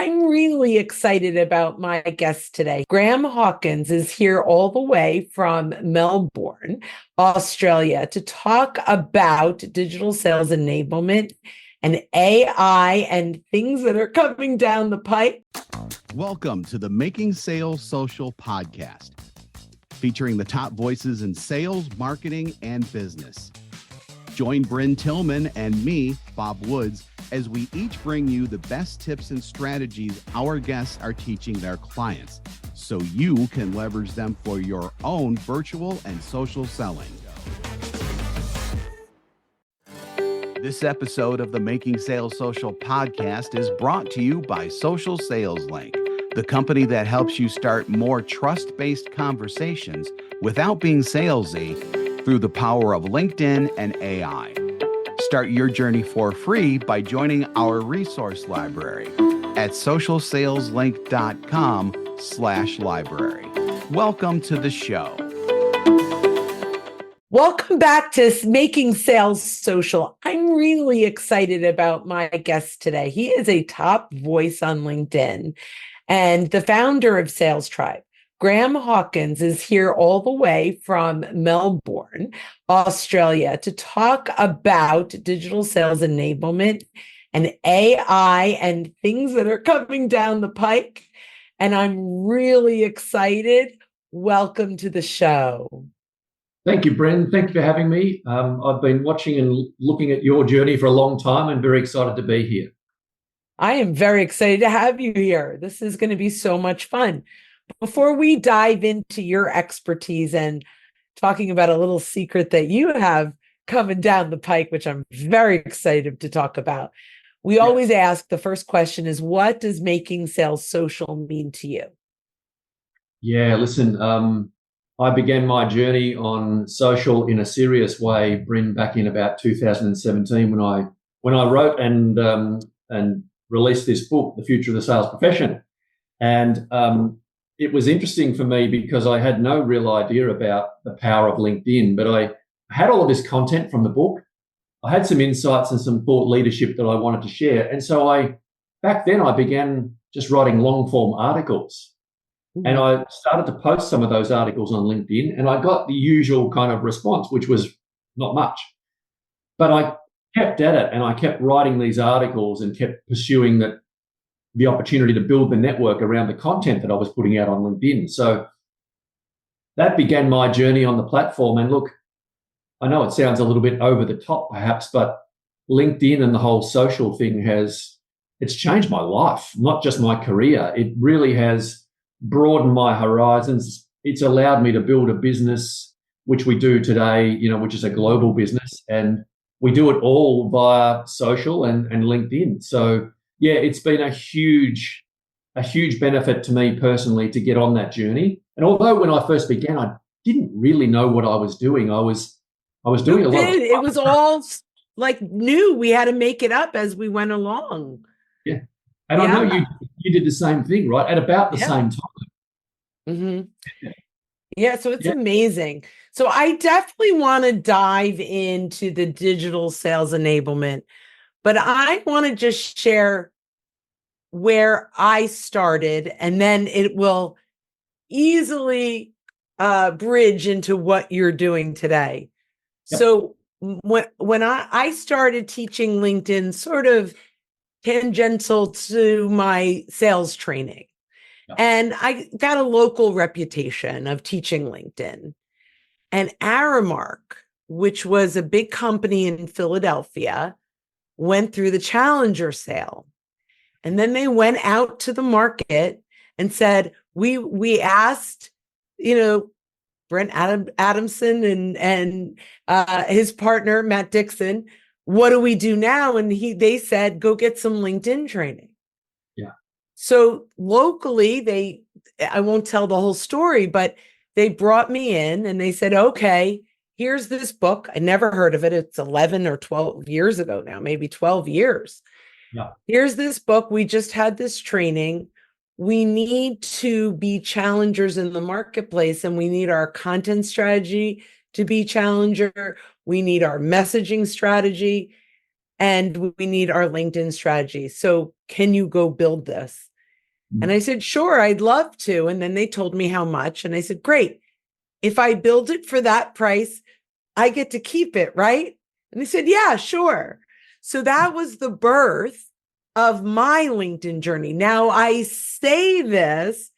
I'm really excited about my guest today. Graham Hawkins is here all the way from Melbourne, Australia, to talk about digital sales enablement and AI and things that are coming down the pipe. Welcome to the Making Sales Social podcast, featuring the top voices in sales, marketing, and business. Join Bryn Tillman and me, Bob Woods, as we each bring you the best tips and strategies our guests are teaching their clients, so you can leverage them for your own virtual and social selling. This episode of the Making Sales Social podcast is brought to you by Social Sales Link, the company that helps you start more trust-based conversations without being salesy through the power of LinkedIn and AI. Start your journey for free by joining our resource library at socialsaleslink.com/library. Welcome to the show. Welcome back to Making Sales Social. I'm really excited about my guest today. He is a top voice on LinkedIn and the founder of Sales Tribe. Graham Hawkins is here all the way from Melbourne, Australia, to talk about digital sales enablement and AI and things that are coming down the pike. And I'm really excited. Welcome to the show. Thank you, Bryn. Thank you for having me. I've been watching and looking at your journey for a long time and very excited to be here. I am very excited to have you here. This is going to be so much fun. Before we dive into your expertise and talking about a little secret that you have coming down the pike, which I'm very excited to talk about, we always ask, the first question is, what does making sales social mean to you? Yeah, listen, I began my journey on social in a serious way, Bryn, back in about 2017 when I wrote and released this book, The Future of the Sales Profession. And it was interesting for me because I had no real idea about the power of LinkedIn, but I had all of this content from the book. I had some insights and some thought leadership that I wanted to share. And so back then I began just writing long form articles. And I started to post some of those articles on LinkedIn, and I got the usual kind of response, which was not much. But I kept at it, and I kept writing these articles and kept pursuing the opportunity to build the network around the content that I was putting out on LinkedIn. So that began my journey on the platform. And look, I know it sounds a little bit over the top perhaps, but LinkedIn and the whole social thing it's changed my life, not just my career. It really has broadened my horizons. It's allowed me to build a business, which we do today, which is a global business. And we do it all via social and LinkedIn. So yeah, it's been a huge benefit to me personally to get on that journey. And although when I first began, I didn't really know what I was doing. I was doing a lot. It was all like new. We had to make it up as we went along. Yeah, and I know you did the same thing, right? At about the same time. Mm-hmm. Yeah, so it's amazing. So I definitely want to dive into the digital sales enablement. But I want to just share where I started, and then it will easily bridge into what you're doing today. Yep. So when I started teaching LinkedIn, sort of tangential to my sales training, and I got a local reputation of teaching LinkedIn. And Aramark, which was a big company in Philadelphia, went through the Challenger sale. And then they went out to the market and said, we asked, Brent Adamson and his partner, Matt Dixon, what do we do now? And they said, go get some LinkedIn training. Yeah. So locally, I won't tell the whole story, but they brought me in and they said, okay, here's this book. I never heard of it. It's 11 or 12 years ago now, maybe 12 years. Yeah. Here's this book. We just had this training. We need to be challengers in the marketplace, and we need our content strategy to be challenger. We need our messaging strategy, and we need our LinkedIn strategy. So can you go build this? And I said, sure, I'd love to. And then they told me how much. And I said, great. If I build it for that price, I get to keep it, right? And they said, yeah, sure. So that was the birth of my LinkedIn journey. Now I say this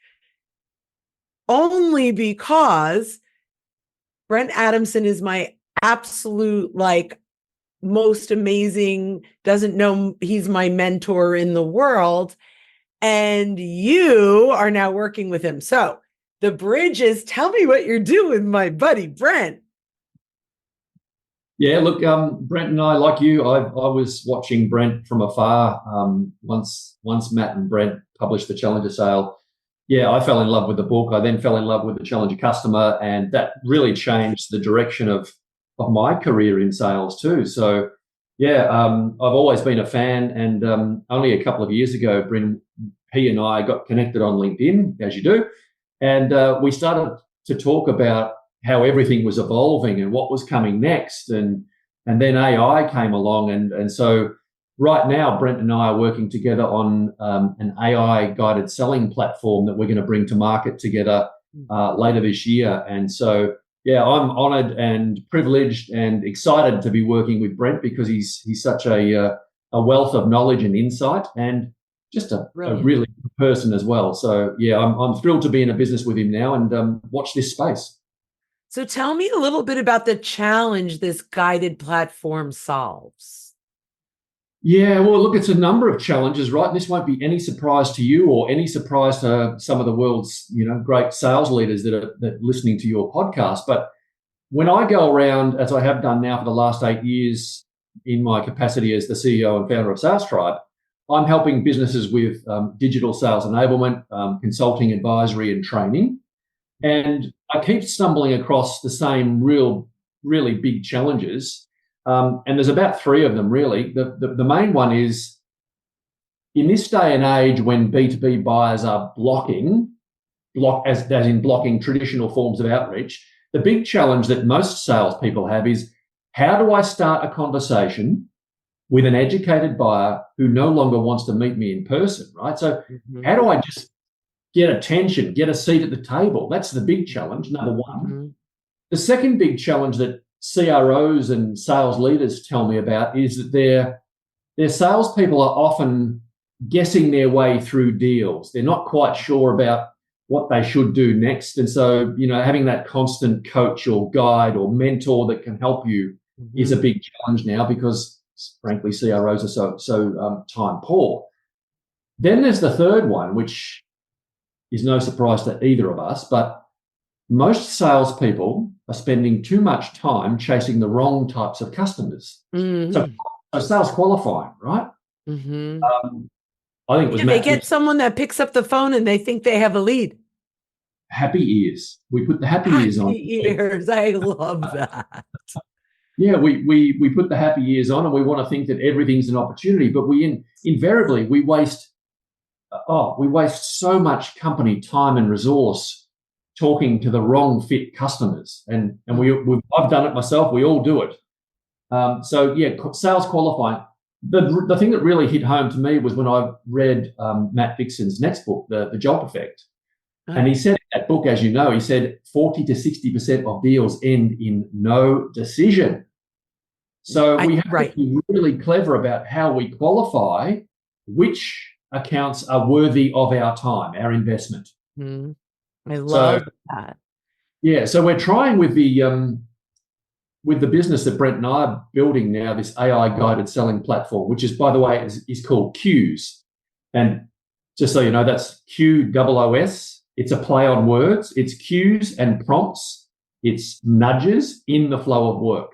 only because Brent Adamson is my absolute most amazing, doesn't know he's my mentor in the world. And you are now working with him. So the bridge is, tell me what you're doing, my buddy, Brent. Yeah, look, Brent and I, like you, I was watching Brent from afar. Once Matt and Brent published the Challenger Sale, yeah, I fell in love with the book. I then fell in love with the Challenger Customer, and that really changed the direction of my career in sales too. So, yeah, I've always been a fan, and only a couple of years ago, Brent, he and I got connected on LinkedIn, as you do, and we started to talk about how everything was evolving and what was coming next, and then AI came along, and so right now Brent and I are working together on an AI guided selling platform that we're going to bring to market together later this year. And so yeah, I'm honoured and privileged and excited to be working with Brent, because he's such a wealth of knowledge and insight, and just a really good person as well. So yeah, I'm thrilled to be in a business with him now and watch this space. So tell me a little bit about the challenge this guided platform solves. Yeah, well, look, it's a number of challenges, right? And this won't be any surprise to you or any surprise to some of the world's, great sales leaders that are listening to your podcast. But when I go around, as I have done now for the last 8 years in my capacity as the CEO and founder of Sales Tribe, I'm helping businesses with digital sales enablement, consulting, advisory, and training. And I keep stumbling across the same really big challenges. And there's about 3 of them, really. The main one is, in this day and age when B2B buyers are blocking traditional forms of outreach, the big challenge that most salespeople have is, how do I start a conversation with an educated buyer who no longer wants to meet me in person, right? So how do I just get attention, get a seat at the table? That's the big challenge, number one. The second big challenge that CROs and sales leaders tell me about is that their salespeople are often guessing their way through deals. They're not quite sure about what they should do next. And so, having that constant coach or guide or mentor that can help you is a big challenge now, because frankly, CROs are so time poor. Then there's the third one, which is no surprise to either of us, but most salespeople are spending too much time chasing the wrong types of customers. So sales qualifying, right? I think it was they get someone that picks up the phone and they think they have a lead. Happy ears. We put the happy ears on. Happy ears. I love that. Yeah, we put the happy ears on, and we want to think that everything's an opportunity, but invariably we waste so much company time and resource talking to the wrong fit customers, and I've done it myself. We all do it. So yeah, sales qualifying. The thing that really hit home to me was when I read Matt Dixon's next book, The Jolt Effect, and he said in that book, as you know, he said 40 to 60% of deals end in no decision. So we have to be really clever about how we qualify which accounts are worthy of our time, our investment. I love that. Yeah, so we're trying with the business that Brent and I are building now, this AI guided selling platform, which is, by the way, is called Qs. And just so you know, that's QOOS. It's a play on words. It's cues and prompts. It's nudges in the flow of work.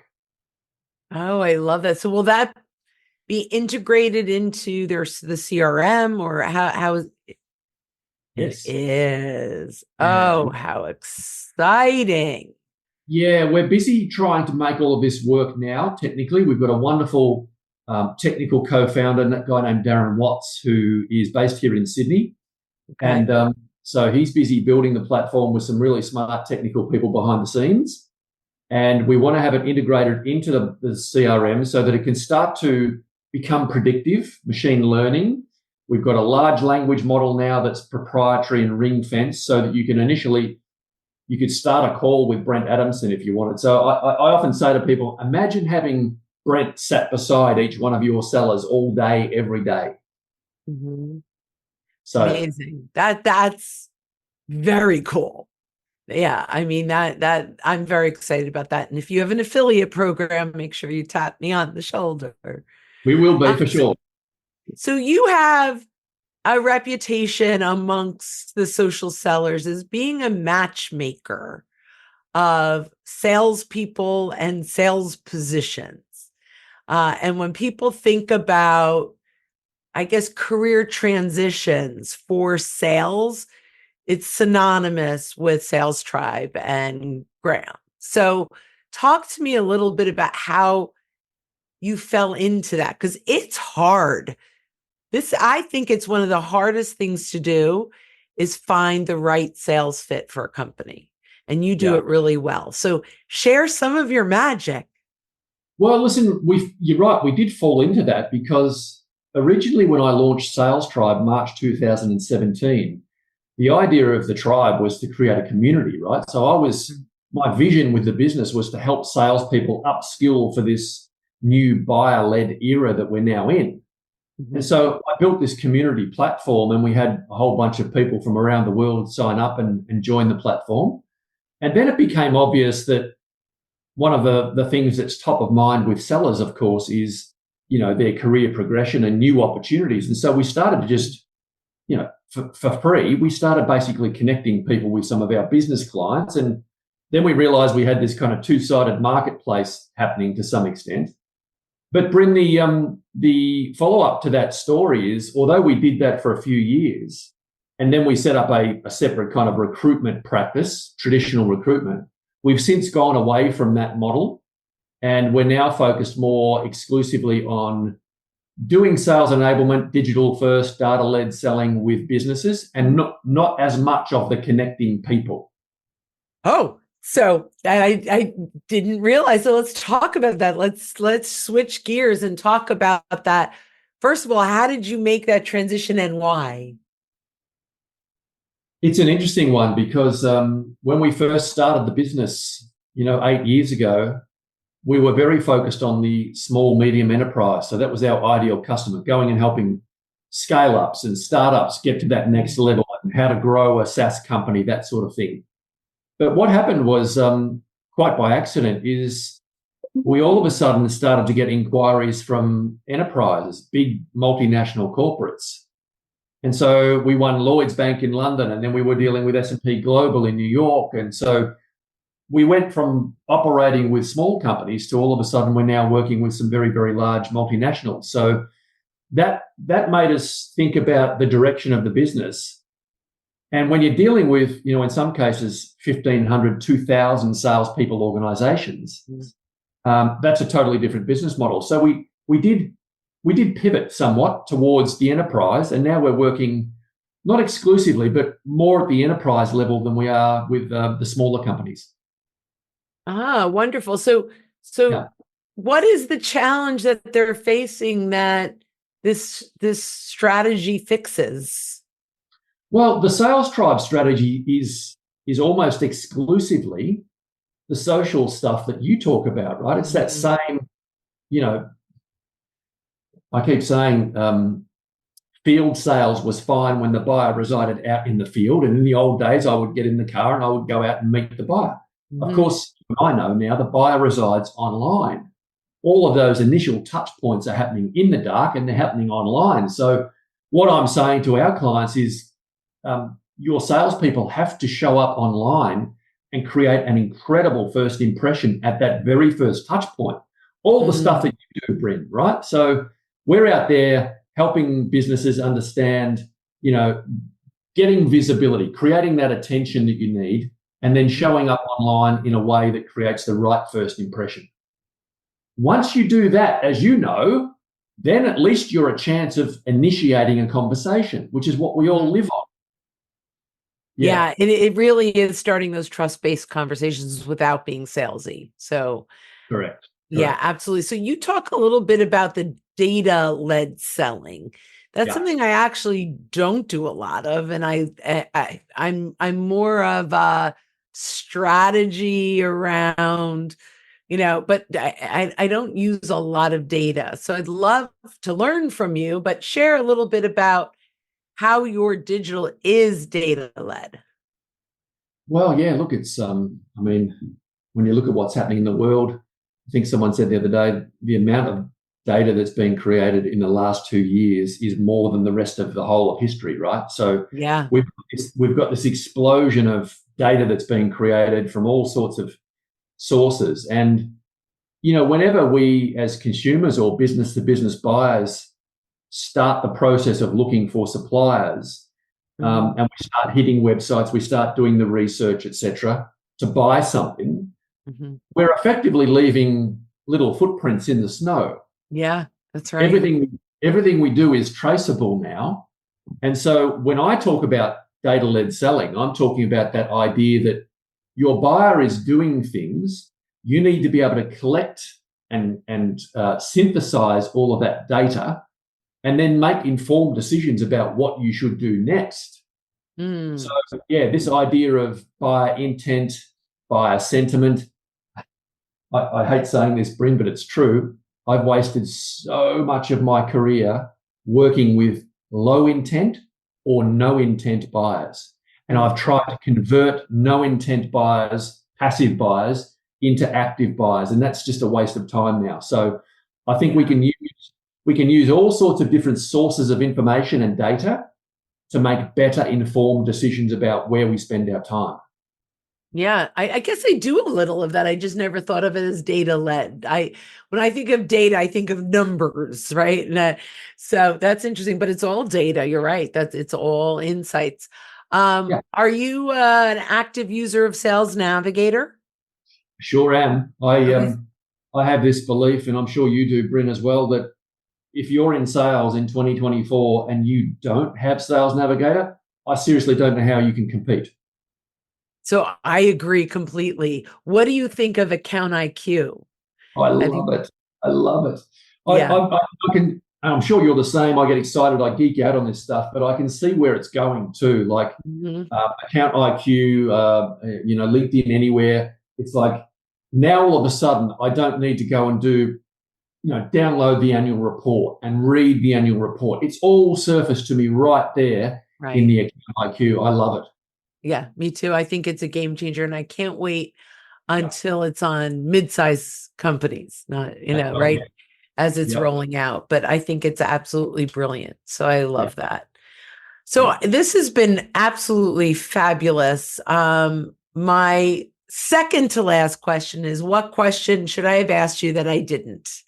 Oh, I love that. So will that be integrated into the CRM, or how is it? Yes. It is. Oh, how exciting. Yeah, we're busy trying to make all of this work now. Technically, we've got a wonderful technical co-founder, that guy named Darren Watts, who is based here in Sydney. Okay. And so he's busy building the platform with some really smart technical people behind the scenes. And we want to have it integrated into the CRM so that it can start to become predictive, machine learning, We've got a large language model now that's proprietary and ring fenced so that you could start a call with Brent Adamson if you wanted. So I often say to people, imagine having Brent sat beside each one of your sellers all day, every day. Mm-hmm. So amazing. That's very cool. Yeah, I mean that I'm very excited about that. And if you have an affiliate program, make sure you tap me on the shoulder. we will be for So, sure. so you have a reputation amongst the social sellers as being a matchmaker of salespeople and sales positions. And when people think about, I guess, career transitions for sales, it's synonymous with Sales Tribe and Graham. So talk to me a little bit about how you fell into that, because it's hard. I think it's one of the hardest things to do is find the right sales fit for a company. And you do Yeah. it really well. So share some of your magic. Well, listen, you're right. We did fall into that because originally when I launched Sales Tribe, March 2017, the idea of the tribe was to create a community, right? So my vision with the business was to help salespeople upskill for this new buyer-led era that we're now in. Mm-hmm. And so I built this community platform, and we had a whole bunch of people from around the world sign up and join the platform. And then it became obvious that one of the things that's top of mind with sellers, of course, is, their career progression and new opportunities. And so we started to just, for free, we started basically connecting people with some of our business clients. And then we realized we had this kind of two-sided marketplace happening to some extent. But Bryn, the follow-up to that story is, although we did that for a few years, and then we set up a separate kind of recruitment practice, traditional recruitment, we've since gone away from that model, and we're now focused more exclusively on doing sales enablement, digital first, data-led selling with businesses, and not as much of the connecting people. Oh, so I didn't realize. So let's talk about that. Let's switch gears and talk about that. First of all, how did you make that transition and why? It's an interesting one because when we first started the business, 8 years ago, we were very focused on the small, medium enterprise. So that was our ideal customer, going and helping scale-ups and startups get to that next level and how to grow a SaaS company, that sort of thing. But what happened was, quite by accident, is we all of a sudden started to get inquiries from enterprises, big multinational corporates. And so we won Lloyds Bank in London, and then we were dealing with S&P Global in New York. And so we went from operating with small companies to all of a sudden we're now working with some very, very large multinationals. So that made us think about the direction of the business. And when you're dealing with, in some cases, 1,500, 2,000 salespeople organizations, that's a totally different business model. So we did pivot somewhat towards the enterprise, and now we're working not exclusively, but more at the enterprise level than we are with the smaller companies. Ah, wonderful. So yeah. What is the challenge that they're facing that this strategy fixes? Well, the Sales Tribe strategy is almost exclusively the social stuff that you talk about, right? It's that same, I keep saying field sales was fine when the buyer resided out in the field. And in the old days, I would get in the car and I would go out and meet the buyer. Mm-hmm. Of course, I know now the buyer resides online. All of those initial touch points are happening in the dark and they're happening online. So what I'm saying to our clients is your salespeople have to show up online and create an incredible first impression at that very first touch point. All the stuff that you do, Bryn, right? So we're out there helping businesses understand, getting visibility, creating that attention that you need, and then showing up online in a way that creates the right first impression. Once you do that, as you know, then at least you're a chance of initiating a conversation, which is what we all live on. Yeah, it really is starting those trust-based conversations without being salesy. So, correct. Yeah, absolutely. So you talk a little bit about the data-led selling. That's Yeah. something I actually don't do a lot of, and I'm more of a strategy around, but I don't use a lot of data. So I'd love to learn from you, but share a little bit about how your digital is data led. Well, yeah, look, it's I mean, when you look at what's happening in the world, I think someone said the other day, the amount of data that's been created in the last 2 years is more than the rest of the whole of history, right? So Yeah. we've got this explosion of data that's being created from all sorts of sources. And, whenever we as consumers or business to business buyers start the process of looking for suppliers, and we start hitting websites, we start doing the research, etc., to buy something, we're effectively leaving little footprints in the snow. Yeah, that's right. Everything we do is traceable now. And so when I talk about data-led selling, I'm talking about that idea that your buyer is doing things. You need to be able to collect and synthesize all of that data and then make informed decisions about what you should do next. So, yeah, this idea of buyer intent, buyer sentiment, I hate saying this, Bryn, but it's true. I've wasted so much of my career working with low intent or no intent buyers. And I've tried to convert no intent buyers, passive buyers, into active buyers. And that's just a waste of time now. So I think we can use all sorts of different sources of information and data to make better informed decisions about where we spend our time. Yeah, I guess I do a little of that. I just never thought of it as data led. When I think of data, I think of numbers, right? And so that's interesting, but it's all data. You're right. It's all insights. Are you an active user of Sales Navigator? Sure am. I have this belief, and I'm sure you do, Bryn, as well, that if you're in sales in 2024 and you don't have Sales Navigator, I seriously don't know how you can compete. So I agree completely. What do you think of Account IQ? I love it. I love it. Yeah. I can, and I'm sure you're the same. I get excited. I geek out on this stuff, but I can see where it's going too. Like Account IQ, LinkedIn Anywhere. It's like now all of a sudden I don't need to go and do, download the annual report and read the annual report. It's all surfaced to me right there in the Account IQ. I love it. Yeah, me too. I think it's a game changer, and I can't wait until it's on mid-size companies, not, right, as it's rolling out. But I think it's absolutely brilliant. So I love that. So this has been absolutely fabulous. My second to last question is, what question should I have asked you that I didn't?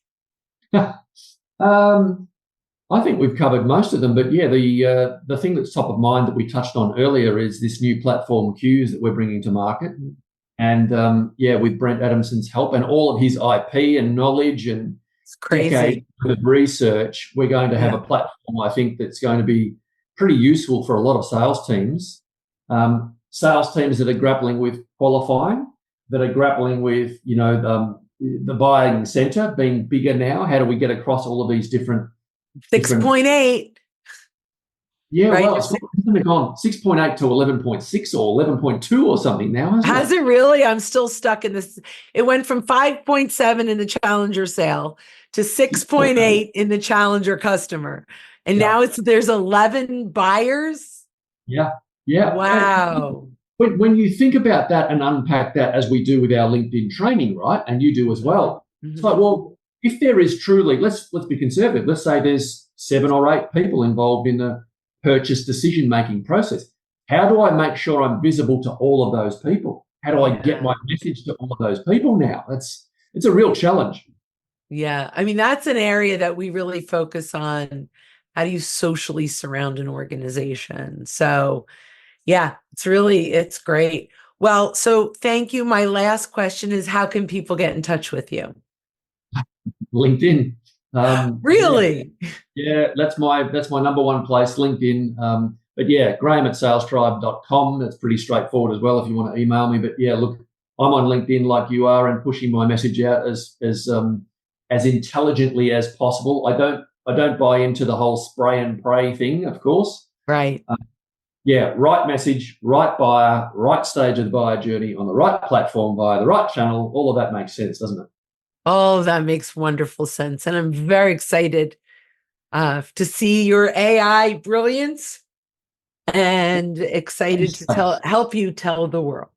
I think we've covered most of them, but yeah, the thing that's top of mind that we touched on earlier is this new platform Qs that we're bringing to market. And with Brent Adamson's help and all of his IP and knowledge and decades of research, we're going to have a platform, I think, that's going to be pretty useful for a lot of sales teams. Sales teams that are grappling with qualifying, that are grappling with, the buying center being bigger now. How do we get across all of these different 6.8? Yeah, right? Well, it's gone 6.8 to 11.6 or 11.2 or something now, hasn't it? Has it really? I'm still stuck in this. It went from 5.7 in the Challenger sale to 6.8 in the Challenger customer. And now there's 11 buyers. Yeah. Yeah. Wow. When you think about that and unpack that as we do with our LinkedIn training, right? And you do as well. It's like, well, if there is truly, let's be conservative. Let's say there's 7 or 8 people involved in the purchase decision-making process. How do I make sure I'm visible to all of those people? How do I get my message to all of those people now? It's a real challenge. Yeah. I mean, that's an area that we really focus on. How do you socially surround an organization? So yeah, it's great. Well, so thank you. My last question is, how can people get in touch with you? LinkedIn. Really? Yeah, that's my number one place, LinkedIn. But yeah, graham@salestribe.com. That's pretty straightforward as well if you want to email me. But yeah, look, I'm on LinkedIn like you are and pushing my message out as intelligently as possible. I don't buy into the whole spray and pray thing, of course. Right. Yeah, right message, right buyer, right stage of the buyer journey on the right platform via the right channel. All of that makes sense, doesn't it? Oh, that makes wonderful sense. And I'm very excited to see your AI brilliance and excited to help you tell the world.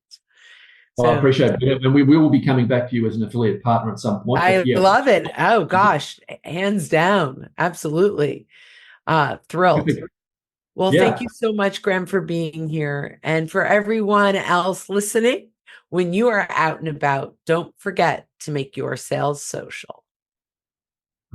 Well, I appreciate it. And we will be coming back to you as an affiliate partner at some point. I love it. Oh, gosh, hands down. Absolutely. Thrilled. Well, thank you so much, Graham, for being here. And for everyone else listening, when you are out and about, don't forget to make your sales social.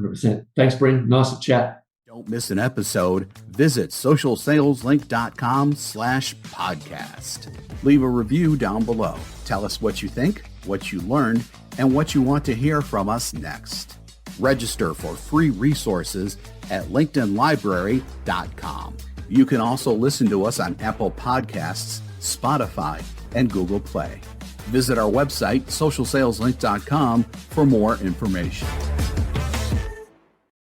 100%. Thanks, Bryn. Nice to chat. Don't miss an episode. Visit socialsaleslink.com/podcast. Leave a review down below. Tell us what you think, what you learned, and what you want to hear from us next. Register for free resources at linkedinlibrary.com. You can also listen to us on Apple Podcasts, Spotify, and Google Play. Visit our website, socialsaleslink.com, for more information.